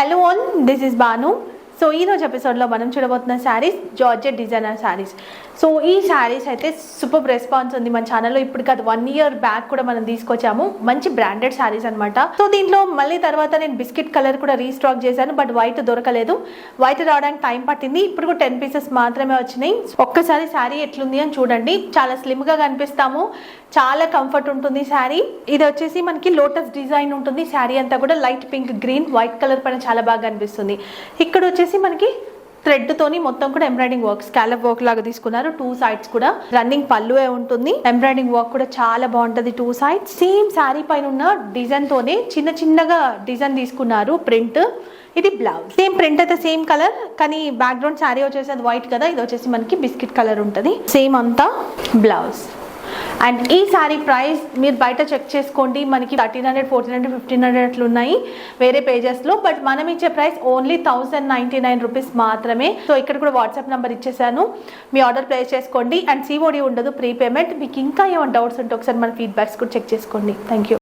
Hello all, this is Banu. So ఈరోజు ఎపిసోడ్లో మనం చూడబోతున్న saris georgette designer saris. So ఈ శారీస్ అయితే సూపర్ రెస్పాన్స్ ఉంది మన ఛానల్లో. ఇప్పుడు కాదు, 1 year బ్యాక్ కూడా మనం తీసుకొచ్చాము. మంచి బ్రాండెడ్ శారీస్ అనమాట. సో దీంట్లో మళ్ళీ తర్వాత నేను బిస్కెట్ కలర్ కూడా రీస్టాక్ చేశాను, బట్ వైట్ దొరకలేదు. వైట్ రావడానికి టైం పట్టింది. ఇప్పుడు కూడా 10 pieces మాత్రమే వచ్చినాయి. ఒక్కసారి శారీ ఎట్లుంది అని చూడండి. చాలా స్లిమ్గా కనిపిస్తాము, చాలా కంఫర్ట్ ఉంటుంది శారీ. ఇది వచ్చేసి మనకి లోటస్ డిజైన్ ఉంటుంది. శారీ అంతా కూడా light pink, green, white colour పైన చాలా బాగా కనిపిస్తుంది. ఇక్కడ వచ్చేసి మనకి థ్రెడ్ తోని మొత్తం కూడా ఎంబ్రాయిడింగ్ వర్క్, స్కాలప్ వర్క్ లాగా తీసుకున్నారు. 2 sides కూడా రన్నింగ్ పళ్ళువే ఉంటుంది. ఎంబ్రాయిడింగ్ వర్క్ కూడా చాలా బాగుంటది 2 sides. సేమ్ శారీ పైన ఉన్న డిజైన్ తోనే చిన్న చిన్నగా డిజైన్ తీసుకున్నారు. ప్రింట్, ఇది బ్లౌజ్. సేమ్ ప్రింట్ అయితే సేమ్ కలర్, కానీ బ్యాక్గ్రౌండ్ శారీ వచ్చేసి అది వైట్ కదా, ఇది వచ్చేసి మనకి బిస్కెట్ కలర్ ఉంటుంది. సేమ్ అంతా బ్లౌజ్. అండ్ ఈ శారీ ప్రైస్ మీరు బయట చెక్ చేసుకోండి, మనకి 1300, 1400, 1500 అట్లా ఉన్నాయి వేరే పేజెస్లో. బట్ మనం ఇచ్చే ప్రైస్ ఓన్లీ 1099 రూపీస్ మాత్రమే. సో ఇక్కడ కూడా వాట్సాప్ నెంబర్ ఇచ్చేసాను, మీ ఆర్డర్ ప్లేస్ చేసుకోండి. అండ్ COD ఉండదు, ప్రీ పేమెంట్. మీకు ఇంకా ఏమైనా డౌట్స్ ఉంటే ఒకసారి మన ఫీడ్బ్యాక్స్ కూడా చెక్ చేసుకోండి. Thank you.